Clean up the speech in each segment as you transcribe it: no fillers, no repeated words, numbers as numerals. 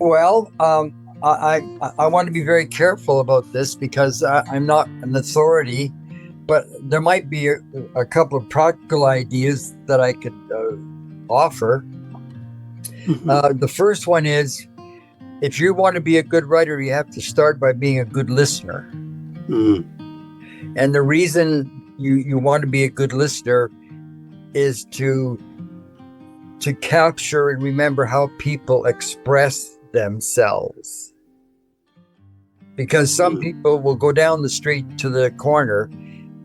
Well, I want to be very careful about this because I'm not an authority, but there might be a couple of practical ideas that I could offer. The first one is, if you want to be a good writer, you have to start by being a good listener. And the reason you want to be a good listener is to capture and remember how people express themselves. Because some people will go down the street to the corner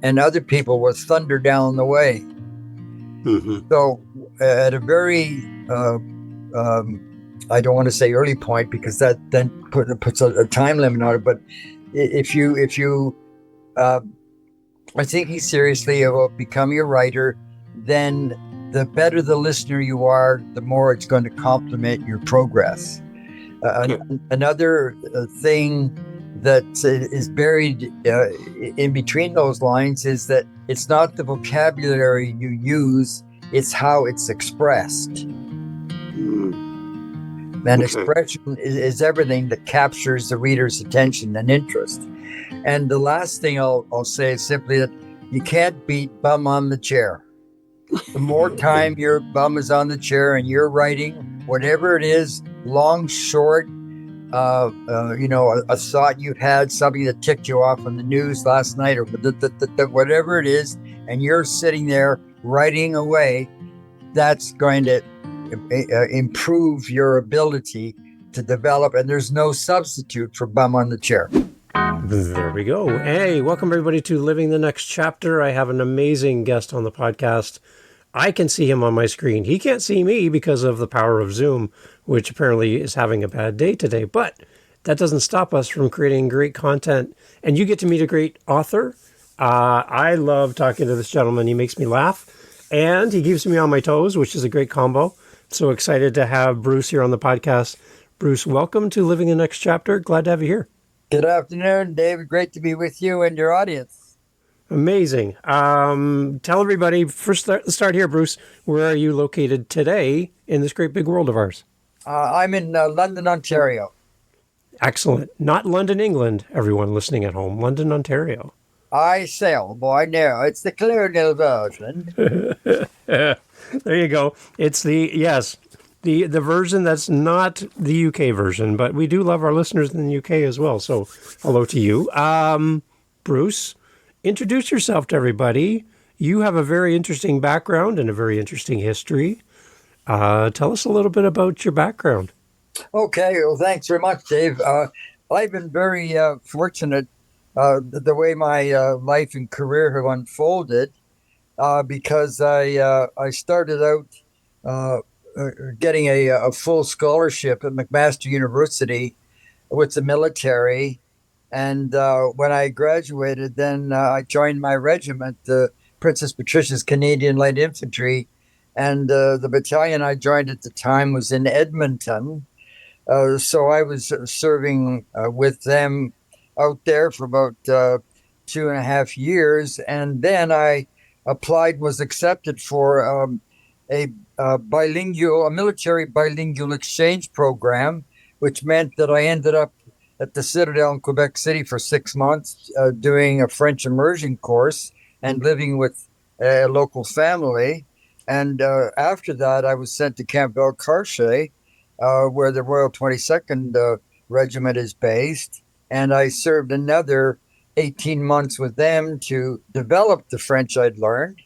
and other people will thunder down the way. So at a very, I don't want to say early point because that then puts a time limit on it. But if you are thinking seriously about becoming a writer, then the better the listener you are, the more it's going to complement your progress. Another thing that is buried in between those lines is that it's not the vocabulary you use, it's how it's expressed. And expression is everything that captures the reader's attention and interest. And the last thing I'll say is simply that you can't beat bum on the chair. The more time your bum is on the chair and you're writing, whatever it is, long, short, a thought you've had, something that ticked you off on the news last night, or whatever it is, and you're sitting there writing away, that's going to improve your ability to develop, and there's no substitute for bum on the chair. There we go. Hey, welcome everybody to Living the Next Chapter. I have an amazing guest on the podcast. I can see him on my screen. He can't see me because of the power of Zoom, which apparently is having a bad day today. But that doesn't stop us from creating great content. And you get to meet a great author. I love talking to this gentleman. He makes me laugh. And he keeps me on my toes, which is a great combo. So excited to have Bruce here on the podcast. Bruce, welcome to Living the Next Chapter. Glad to have you here. Good afternoon, David. Great to be with you and your audience. Amazing. Tell everybody, first start here, Bruce. Where are you located today in this great big world of ours? I'm in London, Ontario. Excellent. Not London, England, everyone listening at home. London, Ontario. I sail, boy, no. It's the colonial version. There you go. It's the version that's not the UK version, but we do love our listeners in the UK as well. So hello to you. Bruce, introduce yourself to everybody. You have a very interesting background and a very interesting history. Tell us a little bit about your background. Okay. Well, thanks very much, Dave. I've been very fortunate the way my life and career have unfolded because I started out getting a full scholarship at McMaster University with the military. And when I graduated, then I joined my regiment, Princess Patricia's Canadian Light Infantry. And the battalion I joined at the time was in Edmonton. So I was serving with them out there for about 2.5 years. And then I applied, was accepted for a military bilingual exchange program, which meant that I ended up at the Citadel in Quebec City for 6 months, doing a French immersion course and living with a local family. And after that, I was sent to Camp Belcarche, where the Royal 22nd Regiment is based. And I served another 18 months with them to develop the French I'd learned.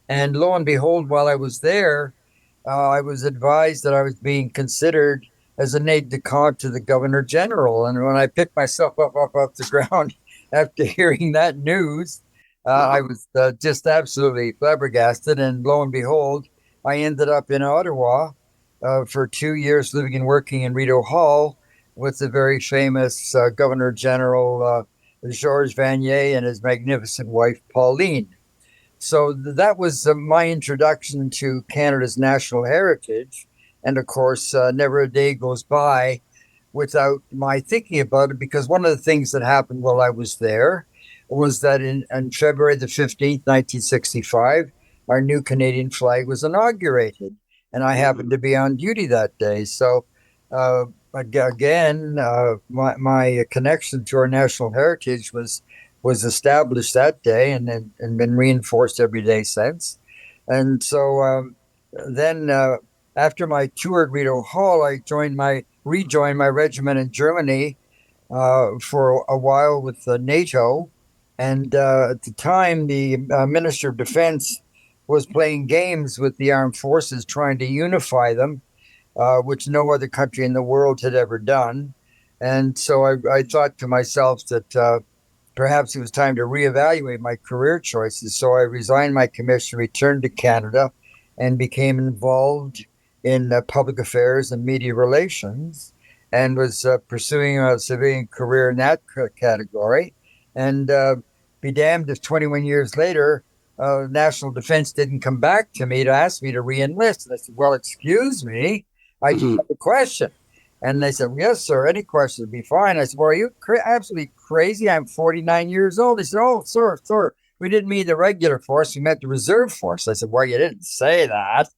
And lo and behold, while I was there, I was advised that I was being considered as an aide-de-camp to the Governor General. And when I picked myself up off the ground after hearing that news, I was just absolutely flabbergasted. And lo and behold, I ended up in Ottawa for 2 years, living and working in Rideau Hall with the very famous Governor General Georges Vaniers and his magnificent wife, Pauline. So that was my introduction to Canada's national heritage. And of course, never a day goes by without my thinking about it, because one of the things that happened while I was there was that on February the 15th, 1965, our new Canadian flag was inaugurated. And I happened to be on duty that day. So again, my connection to our national heritage was established that day, and been reinforced every day since. And so then, after my tour at Rideau Hall, I rejoined my regiment in Germany for a while with NATO. And at the time, the Minister of Defense was playing games with the armed forces, trying to unify them, which no other country in the world had ever done. And so I thought to myself that perhaps it was time to reevaluate my career choices. So I resigned my commission, returned to Canada, and became involved in public affairs and media relations, and was pursuing a civilian career in that category. And be damned if 21 years later, National Defense didn't come back to me to ask me to re-enlist. And I said, well, excuse me, I just have a question. And they said, yes, sir, any question would be fine. I said, well, are you absolutely crazy? I'm 49 years old. They said, oh, sir, we didn't mean the regular force. We meant the reserve force. I said, well, you didn't say that.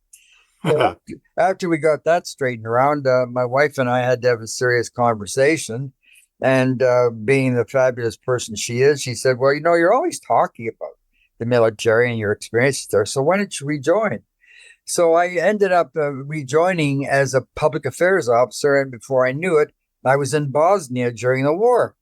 So after we got that straightened around, my wife and I had to have a serious conversation. And being the fabulous person she is, she said, well, you're always talking about the military and your experiences there. So why don't you rejoin? So I ended up rejoining as a public affairs officer. And before I knew it, I was in Bosnia during the war.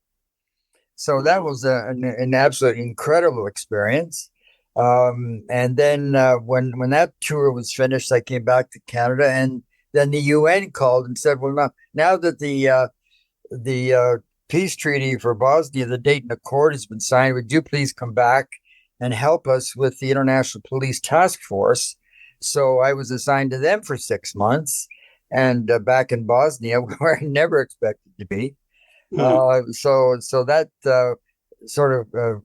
So that was an absolutely incredible experience. And then when that tour was finished, I came back to Canada, and then the UN called and said, well, now that the peace treaty for Bosnia, the Dayton Accord, has been signed, would you please come back and help us with the International Police Task Force? So I was assigned to them for 6 months, and back in Bosnia, where I never expected to be. So that sort of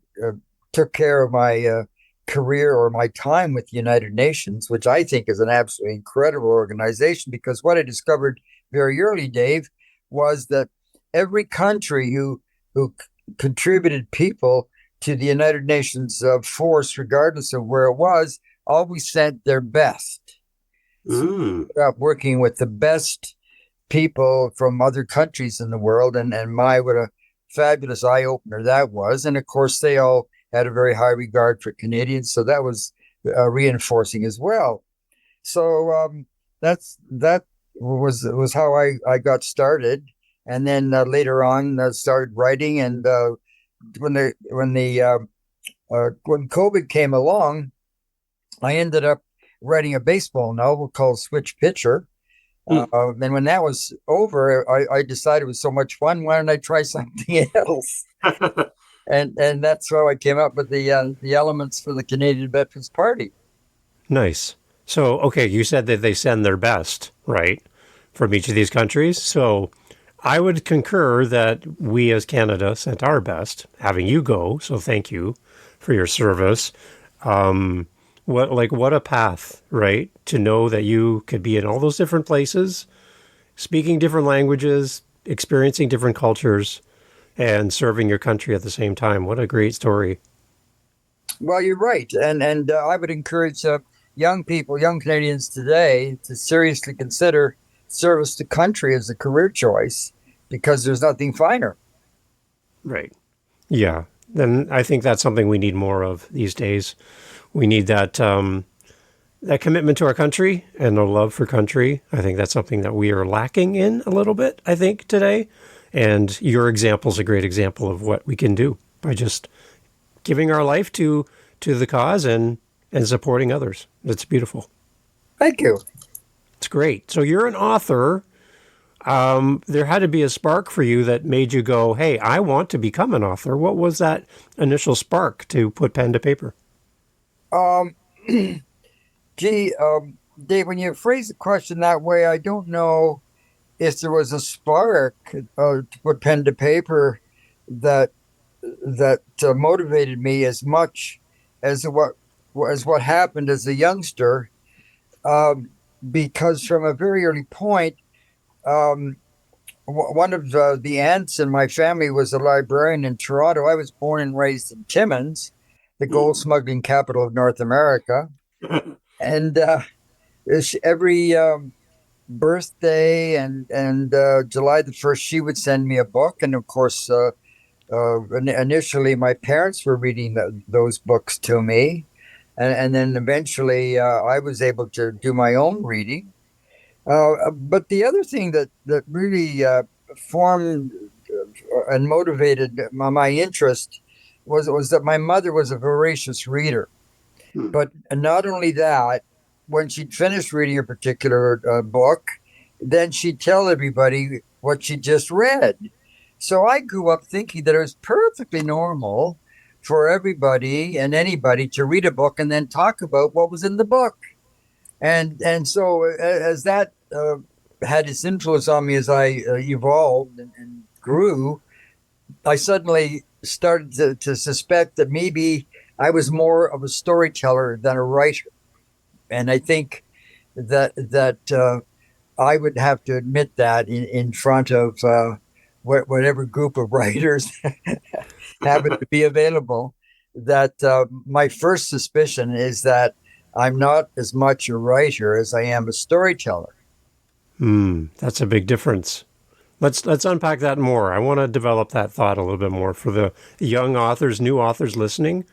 took care of my career, or my time with the United Nations, which I think is an absolutely incredible organization, because what I discovered very early, Dave, was that every country who contributed people to the United Nations force, regardless of where it was, always sent their best. So working with the best people from other countries in the world, and what a fabulous eye-opener that was. And of course, they all had a very high regard for Canadians, so that was reinforcing as well. So that was how I got started. And then later on, started writing. And when COVID came along, I ended up writing a baseball novel called Switch Pitcher. And when that was over, I decided it was so much fun. Why don't I try something else? And that's how I came up with the elements for the Canadian Veterans Party. Nice. So, okay, you said that they send their best, right, from each of these countries. So I would concur that we as Canada sent our best, having you go. So thank you for your service. What a path, right? To know that you could be in all those different places, speaking different languages, experiencing different cultures, and serving your country at the same time. What a great story. Well, you're right. And I would encourage young people, young Canadians today, to seriously consider service to country as a career choice, because there's nothing finer. Right. Yeah. And I think that's something we need more of these days. We need that that commitment to our country and a love for country. I think that's something that we are lacking in a little bit, I think, today. And your example is a great example of what we can do by just giving our life to the cause and supporting others. It's beautiful. Thank you. It's great. So you're an author. There had to be a spark for you that made you go, hey, I want to become an author. What was that initial spark to put pen to paper? Dave, when you phrase the question that way, I don't know if there was a spark to put pen to paper that motivated me as much as what happened as a youngster, because from a very early point, one of the aunts in my family was a librarian in Toronto. I was born and raised in Timmins, the gold smuggling capital of North America, and every birthday, and July the 1st, she would send me a book. And of course, initially my parents were reading those books to me. And then eventually I was able to do my own reading. But the other thing that really formed and motivated my interest was that my mother was a voracious reader. Hmm. But not only that, when she'd finished reading a particular book, then she'd tell everybody what she just read. So I grew up thinking that it was perfectly normal for everybody and anybody to read a book and then talk about what was in the book. And so as that had its influence on me as I evolved and grew, I suddenly started to suspect that maybe I was more of a storyteller than a writer. And I think that I would have to admit that in front of whatever group of writers happen to be available. That my first suspicion is that I'm not as much a writer as I am a storyteller. That's a big difference. Let's unpack that more. I want to develop that thought a little bit more for the young authors, new authors listening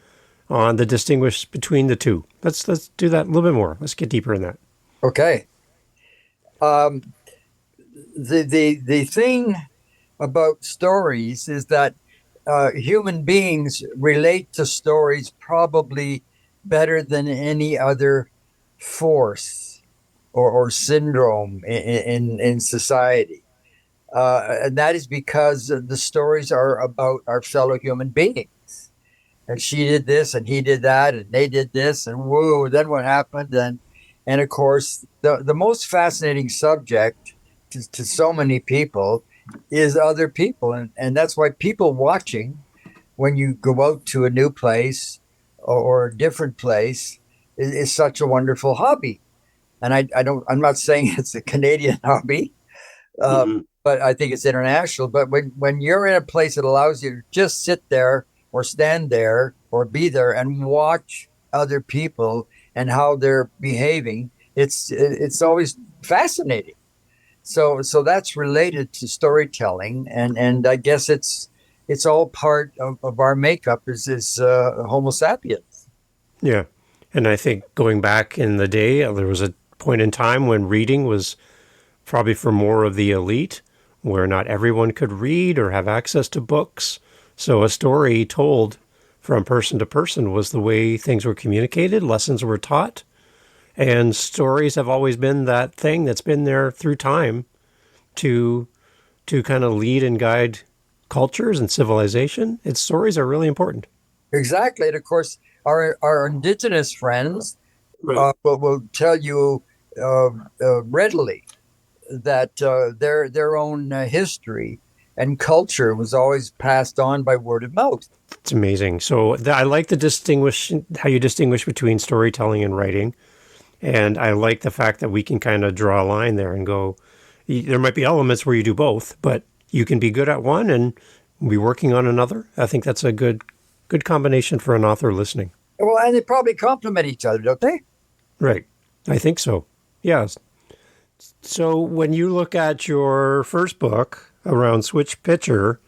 on the distinguish between the two. Let's do that a little bit more. Let's get deeper in that. Okay. Um, the thing about stories is that human beings relate to stories probably better than any other force or syndrome in society. And that is because the stories are about our fellow human beings. And she did this, and he did that, and they did this, and whoa, then what happened? And of course, the most fascinating subject to so many people is other people. And that's why people watching when you go out to a new place or a different place is such a wonderful hobby. And I'm not saying it's a Canadian hobby, Mm-hmm. but I think it's international. But when you're in a place that allows you to just sit there or stand there or be there and watch other people and how they're behaving, it's always fascinating. So that's related to storytelling, and I guess it's all part of our makeup is Homo sapiens. Yeah. And I think going back in the day, there was a point in time when reading was probably for more of the elite, where not everyone could read or have access to books. So a story told from person to person was the way things were communicated, lessons were taught. And stories have always been that thing that's been there through time to kind of lead and guide cultures and civilization. Its stories are really important. Exactly, and of course our indigenous friends Right. will tell you readily that their own history and culture was always passed on by word of mouth. It's amazing. So I like the distinguish how you distinguish between storytelling and writing, and I like the fact that we can kind of draw a line there and go. There might be elements where you do both, but you can be good at one and be working on another. I think that's a good combination for an author listening. Well, and they probably complement each other, don't they? Right. I think so. Yes. So when you look at your first book around Switch Pitcher,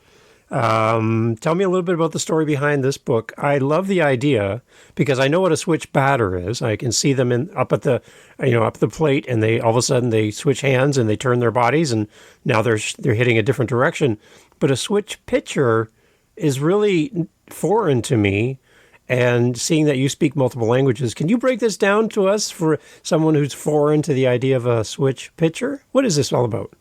tell me a little bit about the story behind this book. I love the idea because I know what a switch batter is. I can see them up at the, up the plate, and they all of a sudden they switch hands and they turn their bodies, and now they're hitting a different direction. But a switch pitcher is really foreign to me. And seeing that you speak multiple languages, can you break this down to us for someone who's foreign to the idea of a switch pitcher? What is this all about?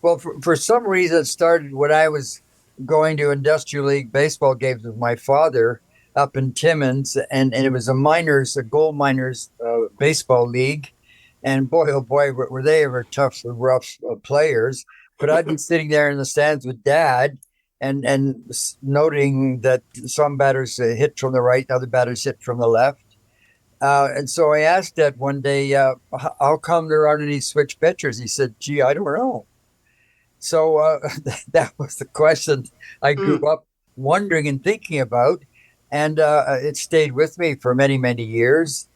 Well, for some reason, it started when I was going to Industrial League baseball games with my father up in Timmins, and it was a gold miners baseball league. And boy, oh boy, were they ever tough, rough players. But I'd been sitting there in the stands with Dad, and noting that some batters hit from the right, other batters hit from the left. And so I asked Dad one day, how come there aren't any switch pitchers? He said, gee, I don't know. So that was the question I grew up wondering and thinking about. And it stayed with me for many, many years.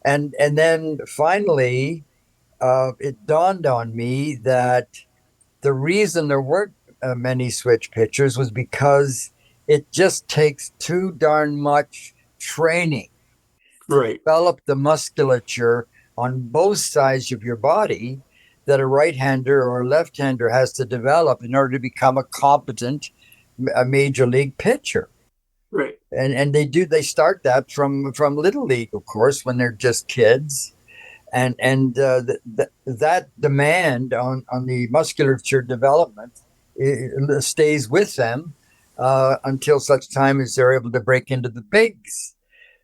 And then finally, it dawned on me that the reason there weren't many switch pitchers was because it just takes too darn much training to Right. develop the musculature on both sides of your body that a right-hander or a left-hander has to develop in order to become a competent a major league pitcher. Right. And they start that from little league, of course, when they're just kids, and that demand on the musculature development stays with them until such time as they're able to break into the bigs.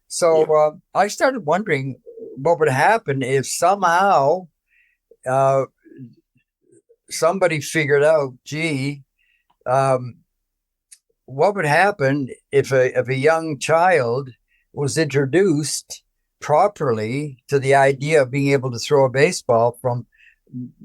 So I started wondering what would happen if somehow uh, somebody figured out, gee, um, what would happen if a young child was introduced properly to the idea of being able to throw a baseball from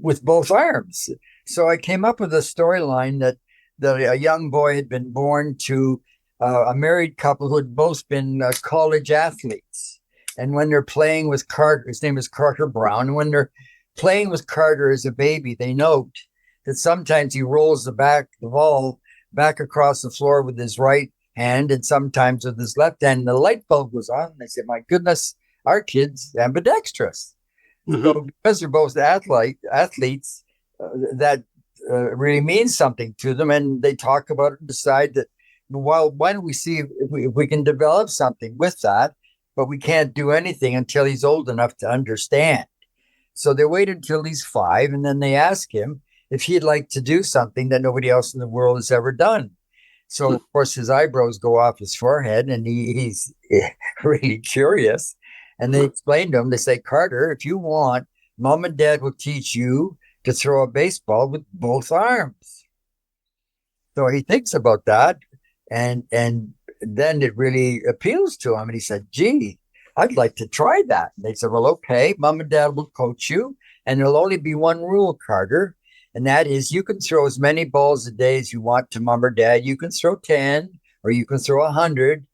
with both arms. So I came up with a storyline that a young boy had been born to a married couple who had both been college athletes. And when they're playing with Carter, his name is Carter Brown, and when they're playing with Carter as a baby, they note that sometimes he rolls the ball back across the floor with his right hand and sometimes with his left hand. And the light bulb goes on. And they say, my goodness, our kid's ambidextrous. Mm-hmm. So because they're both athletes, that really means something to them. And they talk about it and decide that, well, why don't we see if we can develop something with that, but we can't do anything until he's old enough to understand. So they wait until he's 5, and then they ask him if he'd like to do something that nobody else in the world has ever done. So, of course, his eyebrows go off his forehead, and he's really curious. And they explain to him, they say, Carter, if you want, Mom and Dad will teach you to throw a baseball with both arms. So he thinks about that, and then it really appeals to him. And he said, gee, I'd like to try that. And they said, well, okay, Mom and Dad will coach you. And there'll only be one rule, Carter. And that is you can throw as many balls a day as you want to Mom or Dad. You can throw 10 or you can throw 100,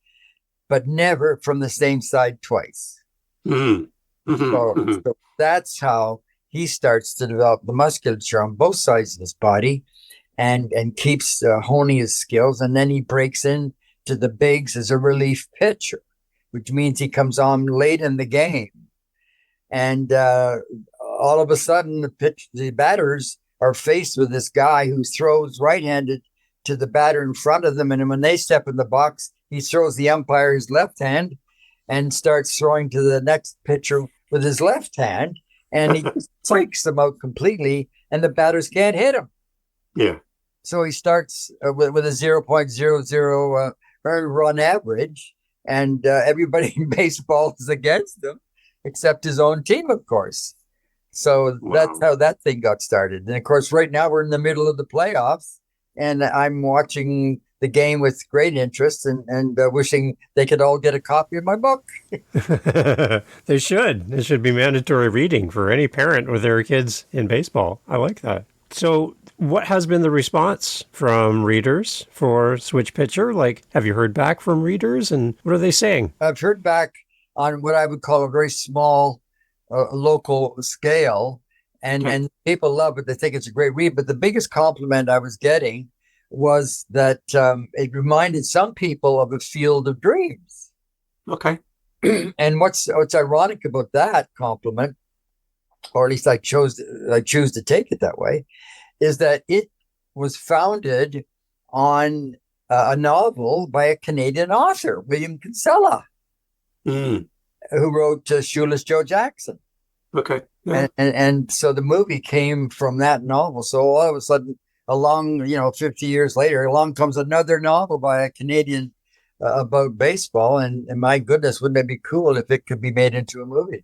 but never from the same side twice. Mm-hmm. Mm-hmm. So that's how he starts to develop the musculature on both sides of his body and keeps honing his skills. And then he breaks into the bigs as a relief pitcher, which means he comes on late in the game. And all of a sudden, the batters are faced with this guy who throws right-handed to the batter in front of them. And when they step in the box, he throws the umpire his left hand and starts throwing to the next pitcher with his left hand. And he just freaks them out completely, and the batters can't hit him. Yeah. So he starts with a 0.00 run average, and everybody in baseball is against him, except his own team, of course. So that's how that thing got started. And of course, right now we're in the middle of the playoffs, and I'm watching the game with great interest and wishing they could all get a copy of my book. They should. It should be mandatory reading for any parent with their kids in baseball. I like that. So what has been the response from readers for Switch Pitcher? Like, have you heard back from readers, and what are they saying? I've heard back on what I would call a very small local scale, and people love it. They think it's a great read. But the biggest compliment I was getting was that it reminded some people of a Field of Dreams. Okay. And what's ironic about that compliment, or at least I choose to take it that way, is that it was founded on a novel by a Canadian author, William Kinsella, who wrote Shoeless Joe Jackson. Okay. Yeah. And so the movie came from that novel. So all of a sudden, 50 years later, along comes another novel by a Canadian about baseball. And my goodness, wouldn't it be cool if it could be made into a movie?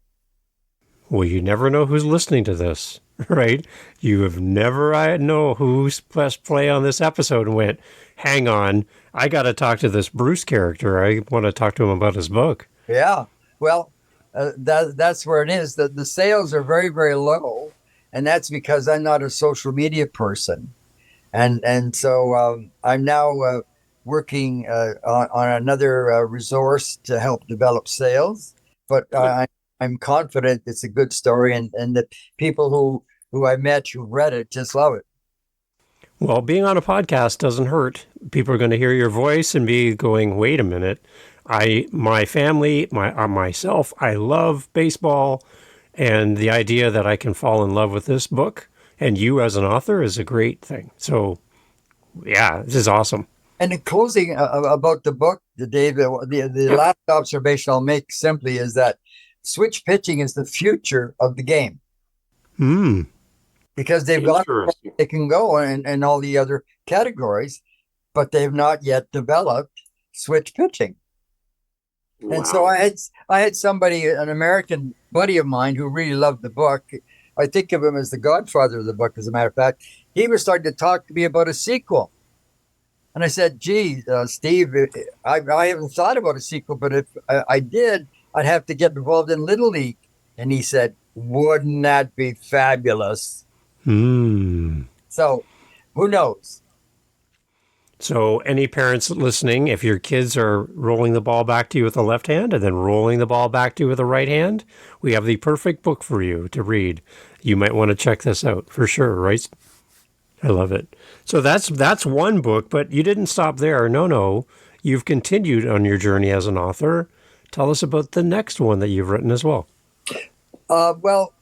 Well, you never know who's listening to this, right? You have never know who's pressed play on this episode and went, hang on, I got to talk to this Bruce character. I want to talk to him about his book. Yeah. Well, that's where it is. The sales are very, very low. And that's because I'm not a social media person. And so I'm now working on another resource to help develop sales. But I'm confident it's a good story, and the people who I met who read it just love it. Well, being on a podcast doesn't hurt. People are going to hear your voice and be going, "Wait a minute! My family, myself, I love baseball, and the idea that I can fall in love with this book and you as an author is a great thing." So, yeah, this is awesome. And in closing about the book, Dave, the last observation I'll make simply is that switch pitching is the future of the game. Hmm. Because they've got they can go in all the other categories, but they've not yet developed switch pitching. Wow. And so I had somebody, an American buddy of mine, who really loved the book. I think of him as the godfather of the book, as a matter of fact. He was starting to talk to me about a sequel. And I said, gee, Steve, I haven't thought about a sequel, but if I did, I'd have to get involved in Little League. And he said, wouldn't that be fabulous? So who knows? So any parents listening, if your kids are rolling the ball back to you with the left hand and then rolling the ball back to you with the right hand, we have the perfect book for you to read. You might want to check this out for sure, right? I love it. So that's one book, but you didn't stop there. No. You've continued on your journey as an author. Tell us about the next one that you've written as well. Well,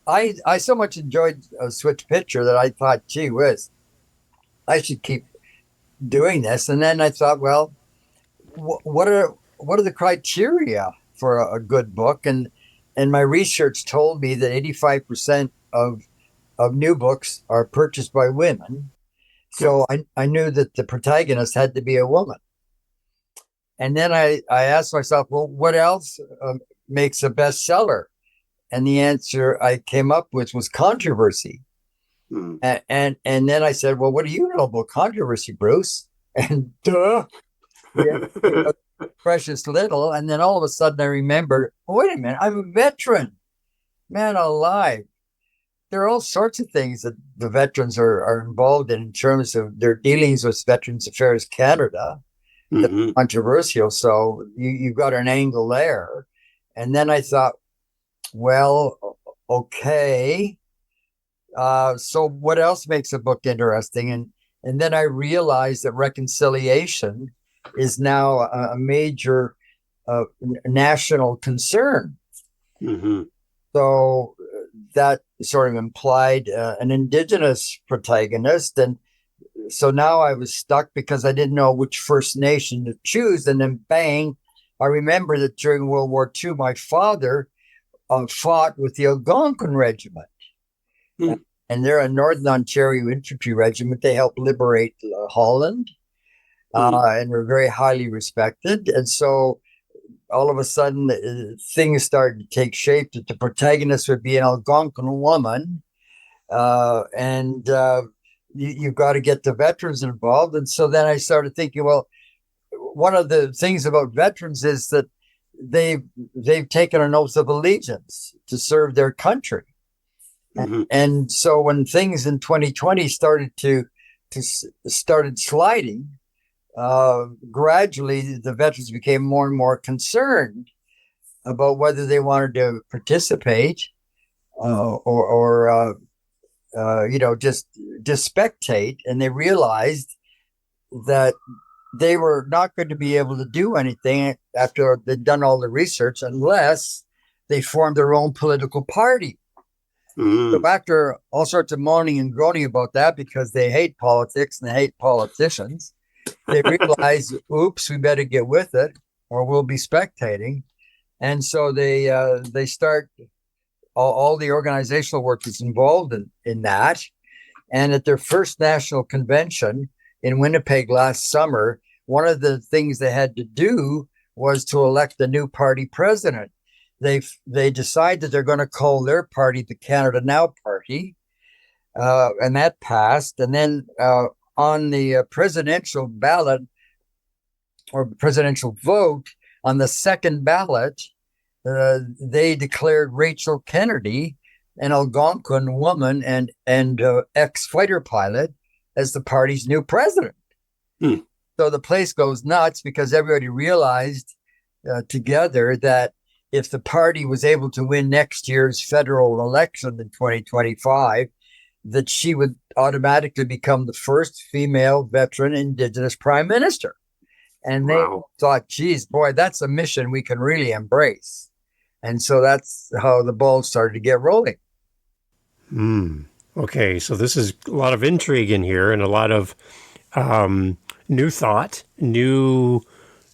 I so much enjoyed Switch Pitcher that I thought, gee whiz, I should keep doing this. And then I thought, well, what are the criteria for a good book? And my research told me that 85% of new books are purchased by women. So I knew that the protagonist had to be a woman. And then I asked myself, well, what else makes a bestseller? And the answer I came up with was controversy. And then I said, well, what do you know about controversy, Bruce? And precious little. And then all of a sudden I remembered, oh, wait a minute, I'm a veteran. Man alive. There are all sorts of things that the veterans are involved in terms of their dealings with Veterans Affairs Canada. That's controversial. So you've got an angle there. And then I thought, well, okay. So what else makes a book interesting? And then I realized that reconciliation is now a major national concern. So that sort of implied an Indigenous protagonist. And so now I was stuck because I didn't know which First Nation to choose. And then bang, I remember that during World War II, my father fought with the Algonquin Regiment. And they're a Northern Ontario infantry regiment. They helped liberate Holland and were very highly respected. And so all of a sudden, things started to take shape that the protagonist would be an Algonquin woman. And you've got to get the veterans involved. And so then I started thinking, well, one of the things about veterans is that they've taken an oath of allegiance to serve their country. And so when things in 2020 started sliding, gradually the veterans became more and more concerned about whether they wanted to participate or just spectate. And they realized that they were not going to be able to do anything after they'd done all the research unless they formed their own political party. So after all sorts of moaning and groaning about that, because they hate politics and they hate politicians, they realize, oops, we better get with it or we'll be spectating. And so they start all the organizational work that's involved in that. And at their first national convention in Winnipeg last summer, one of the things they had to do was to elect a new party president. They decide that they're going to call their party the Canada Now Party, and that passed. And then on the presidential ballot or presidential vote, on the second ballot, they declared Rachel Kennedy, an Algonquin woman and ex-fighter pilot, as the party's new president. So the place goes nuts because everybody realized together that if the party was able to win next year's federal election in 2025, that she would automatically become the first female veteran Indigenous prime minister. And they thought, geez, boy, that's a mission we can really embrace. And so that's how the ball started to get rolling. Okay, so this is a lot of intrigue in here and a lot of new thought, new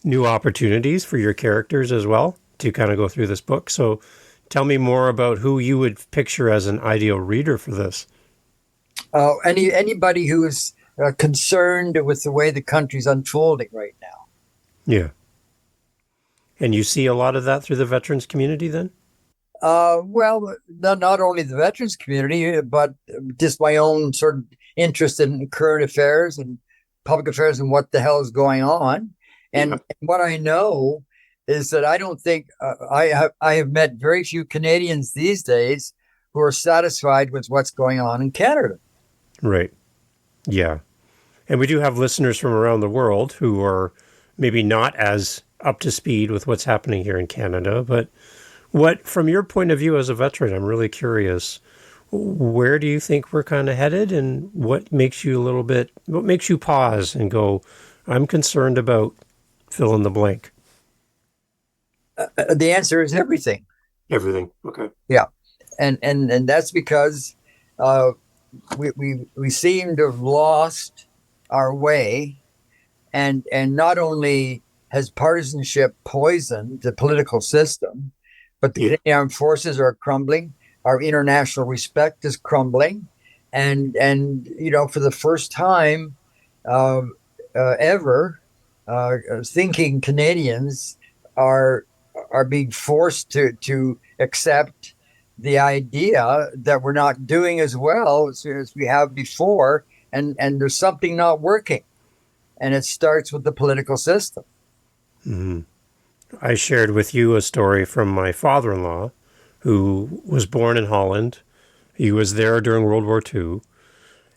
opportunities for your characters as well to kind of go through this book. So tell me more about who you would picture as an ideal reader for this. Anybody who is concerned with the way the country's unfolding right now. Yeah. And you see a lot of that through the veterans community then? Well, not only the veterans community, but just my own sort of interest in current affairs and public affairs and what the hell is going on. And what I know is that I don't think I have met very few Canadians these days who are satisfied with what's going on in Canada. Right. Yeah. And we do have listeners from around the world who are maybe not as up to speed with what's happening here in Canada. But from your point of view as a veteran, I'm really curious, where do you think we're kind of headed, and what makes you pause and go, I'm concerned about fill in the blank? The answer is everything. Everything. Okay. Yeah. And that's because we seem to have lost our way, and not only has partisanship poisoned the political system, but the Canadian Armed Forces are crumbling. Our international respect is crumbling, and for the first time ever, thinking Canadians are being forced to accept the idea that we're not doing as well as we have before, and there's something not working, and it starts with the political system. Mm-hmm. I shared with you a story from my father-in-law, who was born in Holland. He was there during World War II,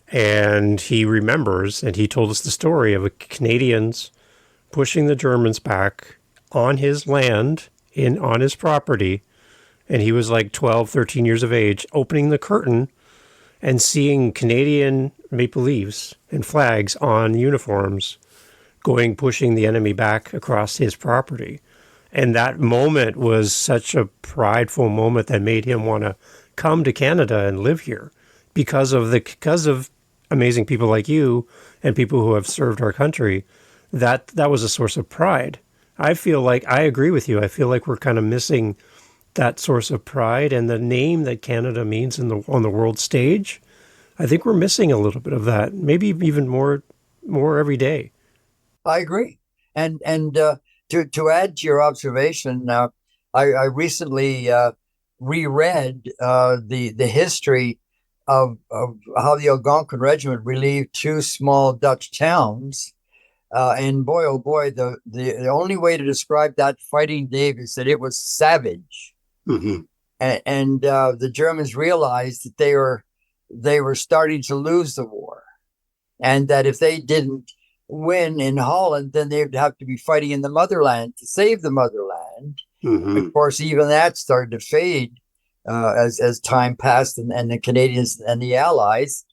and he remembers, and he told us the story of Canadians pushing the Germans back on his land, on his property, and he was like 12, 13 years of age, opening the curtain and seeing Canadian maple leaves and flags on uniforms pushing the enemy back across his property. And that moment was such a prideful moment that made him want to come to Canada and live here because of amazing people like you and people who have served our country. That was a source of pride. I feel like I agree with you. I feel like we're kind of missing that source of pride and the name that Canada means on the world stage. I think we're missing a little bit of that, maybe even more every day. I agree. And to add to your observation, I recently reread the history of how the Algonquin Regiment relieved two small Dutch towns. And boy, oh boy, the only way to describe that fighting, Dave, is that it was savage. Mm-hmm. And the Germans realized that they were starting to lose the war, and that if they didn't win in Holland, then they would have to be fighting in the motherland to save the motherland. Mm-hmm. Of course, even that started to fade as time passed, and the Canadians and the Allies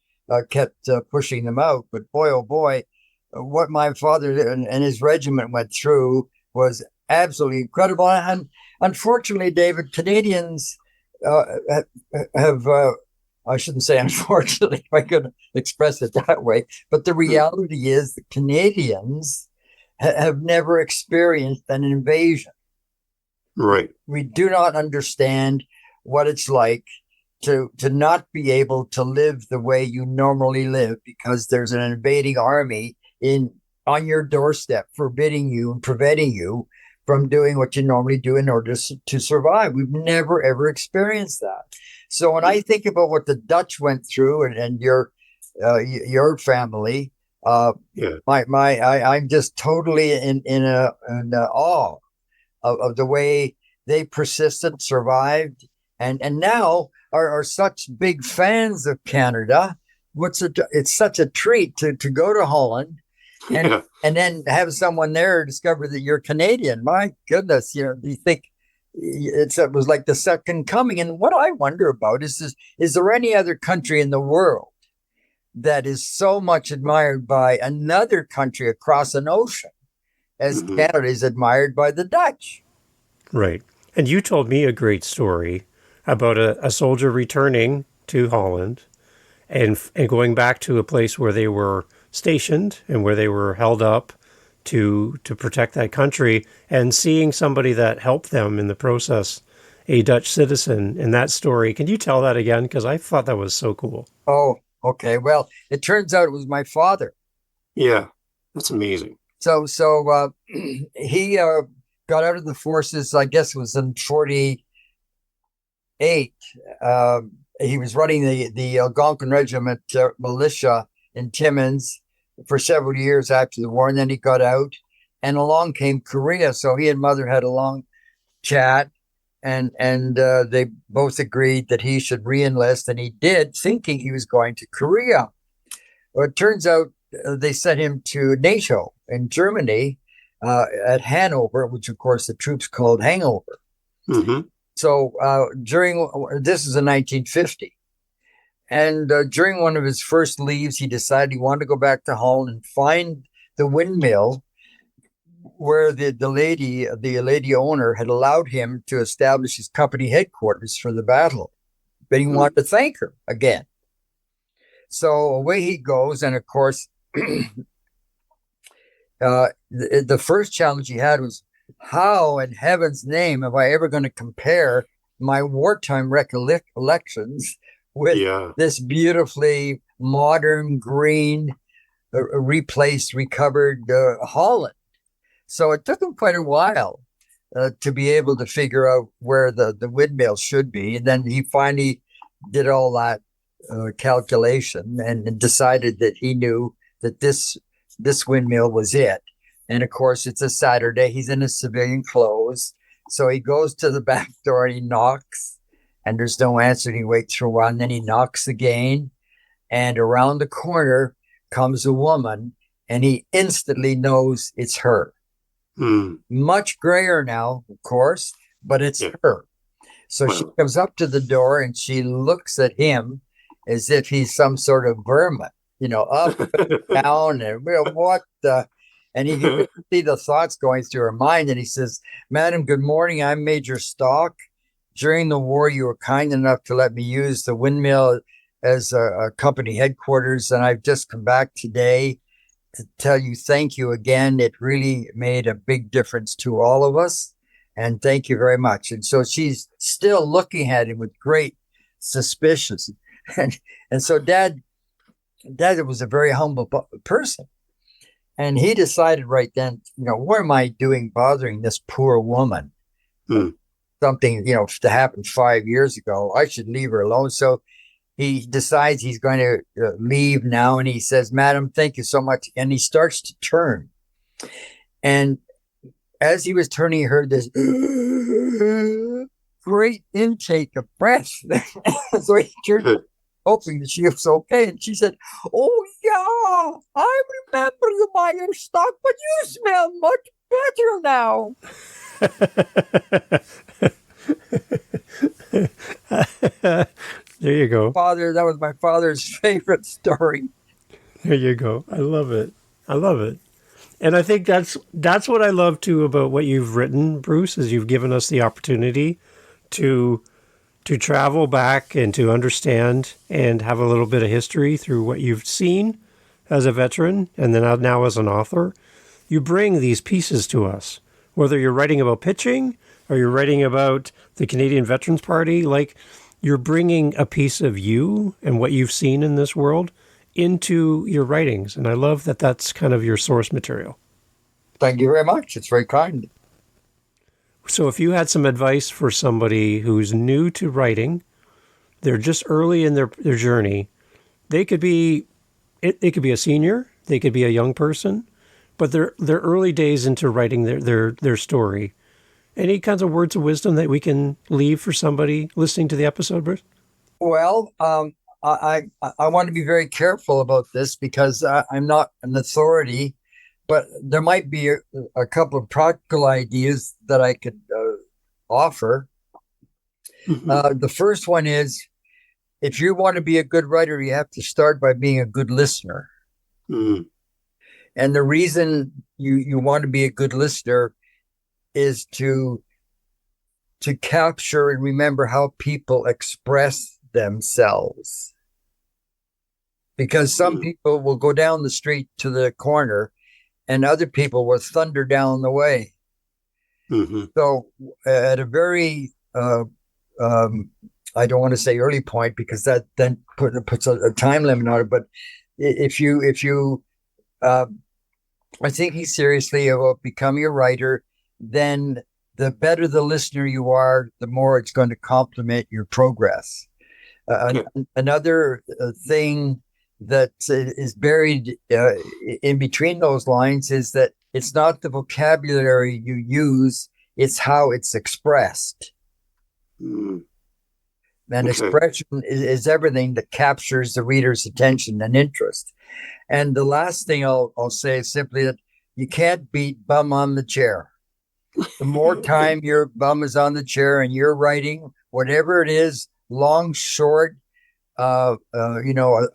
kept pushing them out. But boy, oh boy, what my father and his regiment went through was absolutely incredible. And unfortunately, David, Canadians have I shouldn't say unfortunately, if I could express it that way, but the reality is the Canadians have never experienced an invasion. Right. We do not understand what it's like to not be able to live the way you normally live because there's an invading army on your doorstep, forbidding you and preventing you from doing what you normally do in order to survive. We've never, ever experienced that. So when I think about what the Dutch went through and your family, I'm just totally in awe of the way they persisted, survived, and now are such big fans of Canada. It's such a treat to go to Holland and then have someone there discover that you're Canadian. My goodness, you think it was like the second coming. And what I wonder about is there any other country in the world that is so much admired by another country across an ocean as Canada is admired by the Dutch? Right. And you told me a great story about a soldier returning to Holland and going back to a place where they were stationed and where they were held up to protect that country, and seeing somebody that helped them in the process, a Dutch citizen, in that story. Can you tell that again? Because I thought that was so cool. Oh, okay. Well, it turns out it was my father. Yeah, that's amazing. So he got out of the forces, I guess it was in 48. He was running the Algonquin Regiment militia in Timmins for several years after the war, and then he got out, and along came Korea. So he and Mother had a long chat, and they both agreed that he should re-enlist, and he did, thinking he was going to Korea. Well, it turns out they sent him to NATO in Germany at Hanover, which of course the troops called Hangover. Mm-hmm. So this is in 1950. And during one of his first leaves, he decided he wanted to go back to Holland and find the windmill where the lady owner had allowed him to establish his company headquarters for the battle. But he wanted to thank her again. So away he goes. And of course, the first challenge he had was, how in heaven's name am I ever going to compare my wartime recollections with this beautifully modern, green, recovered Holland? So it took him quite a while to be able to figure out where the windmill should be. And then he finally did all that calculation and decided that he knew that this windmill was it. And of course, it's a Saturday. He's in his civilian clothes. So he goes to the back door and he knocks, and there's no answer. And he waits for a while, and then he knocks again. And around the corner comes a woman, and he instantly knows it's her. Much grayer now, of course, but it's her. So she comes up to the door and she looks at him as if he's some sort of vermin, up and down, and what the. And he could see the thoughts going through her mind. And he says, "Madam, good morning. I'm Major Stock. During the war, you were kind enough to let me use the windmill as a company headquarters. And I've just come back today to tell you thank you again. It really made a big difference to all of us. And thank you very much." And so she's still looking at him with great suspicion. And so Dad was a very humble person. And he decided right then, what am I doing bothering this poor woman? Something, to happen 5 years ago. I should leave her alone. So he decides he's going to leave now. And he says, "Madam, thank you so much." And he starts to turn. And as he was turning, he heard this great intake of breath. So he turned, hoping that she was okay. And she said, "Oh, yeah, I remember you, Meyer Stock, but you smell much better now." There you go. That was my father's favorite story. There you go. I love it. And I think that's what I love too about what you've written, Bruce, is you've given us the opportunity to travel back and to understand and have a little bit of history through what you've seen as a veteran and then now as an author. You bring these pieces to us, whether you're writing about pitching or you're writing about the Canadian Veterans Party, like you're bringing a piece of you and what you've seen in this world into your writings. And I love that that's kind of your source material. Thank you very much. It's very kind. So if you had some advice for somebody who's new to writing, they're just early in their journey, they could be, it could be a senior, they could be a young person, but they're early days into writing their story. Any kinds of words of wisdom that we can leave for somebody listening to the episode, Bruce? Well, I want to be very careful about this because I'm not an authority, but there might be a couple of practical ideas that I could offer. Mm-hmm. The first one is, if you want to be a good writer, you have to start by being a good listener. Mm-hmm. And the reason you want to be a good listener is to capture and remember how people express themselves. Because some people will go down the street to the corner and other people will thunder down the way. Mm-hmm. So at a very, I don't want to say early point, because that then puts a time limit on it. But if you are thinking seriously about becoming a writer, then the better the listener you are, the more it's going to complement your progress. Okay. Another thing that is buried in between those lines is that it's not the vocabulary you use, it's how it's expressed. Mm-hmm. And Okay. expression is everything that captures the reader's attention and interest. And the last thing I'll say is simply that you can't beat bum on the chair. The more time your bum is on the chair and you're writing, whatever it is, long, short, a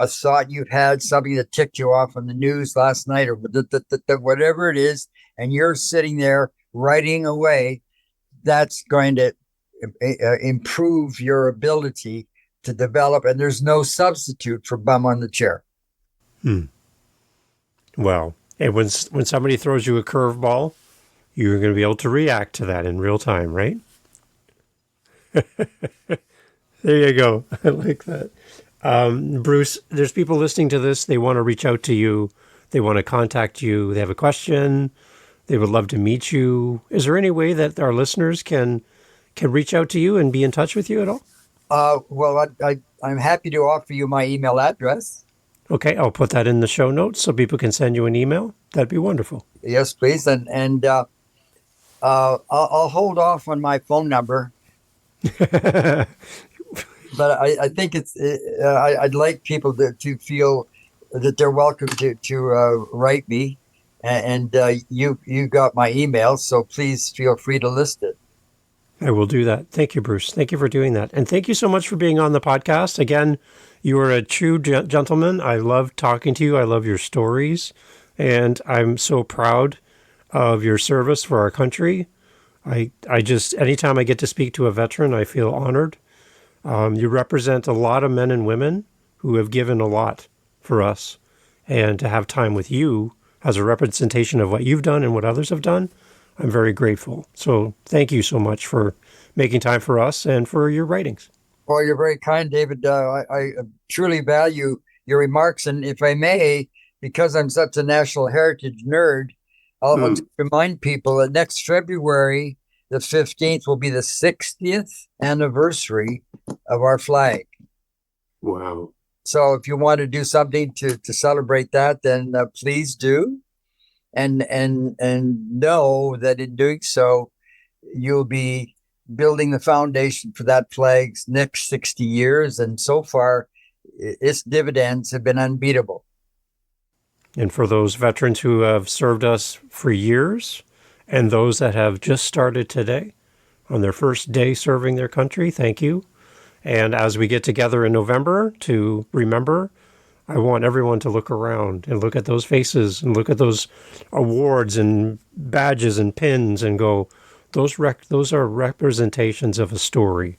thought you've had, something that ticked you off on the news last night, or whatever it is, and you're sitting there writing away, that's going to improve your ability to develop. And there's no substitute for bum on the chair. Well, and when somebody throws you a curveball, you're going to be able to react to that in real time, right? There you go. I like that. Bruce, there's people listening to this. They want to reach out to you. They want to contact you. They have a question. They would love to meet you. Is there any way that our listeners can reach out to you and be in touch with you at all? Well, I'm happy to offer you my email address. Okay, I'll put that in the show notes so people can send you an email. That'd be wonderful. Yes, please. And I'll hold off on my phone number. But I think I'd like people to feel that they're welcome to write me. And you got my email, so please feel free to list it. I will do that. Thank you, Bruce. Thank you for doing that. And thank you so much for being on the podcast. Again, you are a true gentleman. I love talking to you. I love your stories. And I'm so proud of your service for our country. I just, anytime I get to speak to a veteran, I feel honored. You represent a lot of men and women who have given a lot for us. And to have time with you as a representation of what you've done and what others have done, I'm very grateful. So thank you so much for making time for us and for your writings. Well, you're very kind, David. I truly value your remarks. And if I may, because I'm such a national heritage nerd, I'll just remind people that next February, the 15th, will be the 60th anniversary of our flag. Wow. So if you want to do something to celebrate that, then please do. And know that in doing so, you'll be building the foundation for that flag's next 60 years. And so far, its dividends have been unbeatable. And for those veterans who have served us for years and those that have just started today on their first day serving their country, thank you. And as we get together in November to remember, I want everyone to look around and look at those faces and look at those awards and badges and pins and go, those are representations of a story.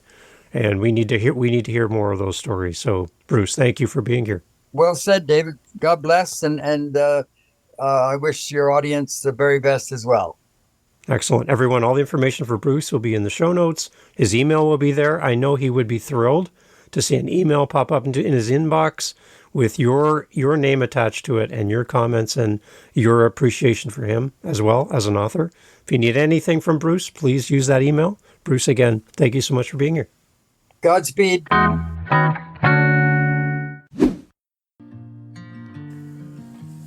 And we need to hear more of those stories. So, Bruce, thank you for being here. Well said, David. God bless. And I wish your audience the very best as well. Excellent. Everyone, all the information for Bruce will be in the show notes. His email will be there. I know he would be thrilled to see an email pop up in his inbox with your name attached to it and your comments and your appreciation for him as well as an author. If you need anything from Bruce, please use that email. Bruce, again, thank you so much for being here. Godspeed.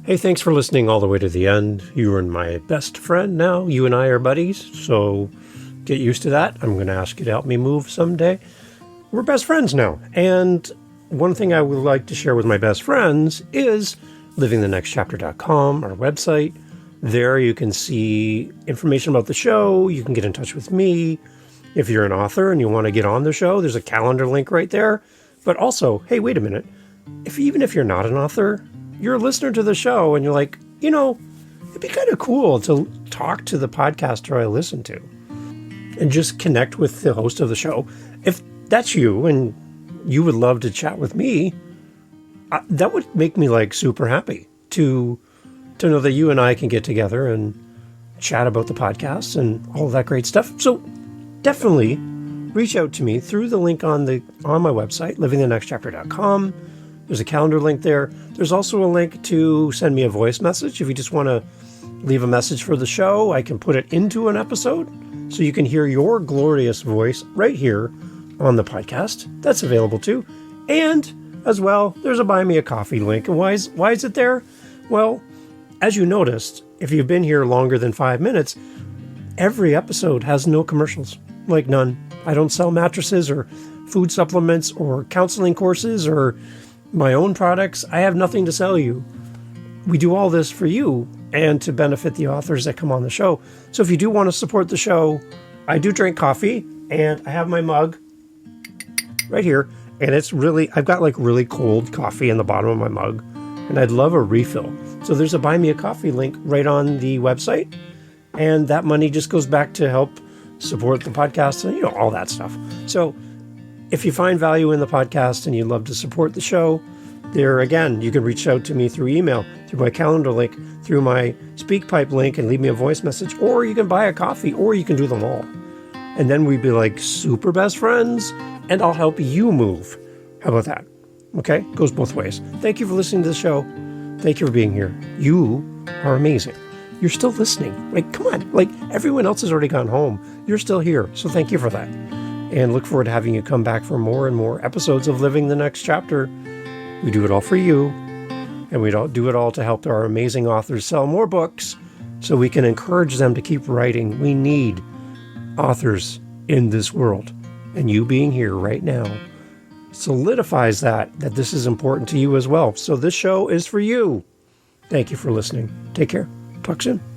Hey, thanks for listening all the way to the end. You are my best friend now. You and I are buddies, so get used to that. I'm going to ask you to help me move someday. We're best friends now. And one thing I would like to share with my best friends is livingthenextchapter.com, our website. There you can see information about the show. You can get in touch with me. If you're an author and you want to get on the show, there's a calendar link right there. But also, hey, wait a minute. Even if you're not an author, you're a listener to the show and you're like, it'd be kind of cool to talk to the podcaster I listen to and just connect with the host of the show. If that's you and you would love to chat with me, that would make me like super happy to know that you and I can get together and chat about the podcast and all that great stuff. So definitely reach out to me through the link on my website, livingthenextchapter.com. There's a calendar link there. There's also a link to send me a voice message. If you just want to leave a message for the show, I can put it into an episode so you can hear your glorious voice right here on the podcast. That's available too. And as well, there's a buy me a coffee link. And why is it there? Well, as you noticed, if you've been here longer than 5 minutes, every episode has no commercials, like none. I don't sell mattresses or food supplements or counseling courses or my own products. I have nothing to sell you. We do all this for you and to benefit the authors that come on the show. So if you do want to support the show, I do drink coffee and I have my mug right here. And I've got like really cold coffee in the bottom of my mug and I'd love a refill. So there's a buy me a coffee link right on the website. And that money just goes back to help support the podcast and, all that stuff. So if you find value in the podcast and you'd love to support the show, there again, you can reach out to me through email, through my calendar link, through my SpeakPipe link and leave me a voice message, or you can buy a coffee, or you can do them all. And then we'd be like super best friends and I'll help you move. How about that? Okay? Goes both ways. Thank you for listening to the show. Thank you for being here. You are amazing. You're still listening. Like, come on. Like, everyone else has already gone home. You're still here. So thank you for that. And look forward to having you come back for more and more episodes of Living the Next Chapter. We do it all for you. And we don't do it all to help our amazing authors sell more books so we can encourage them to keep writing. We need authors in this world. And you being here right now solidifies that this is important to you as well. So this show is for you. Thank you for listening. Take care. Talk soon.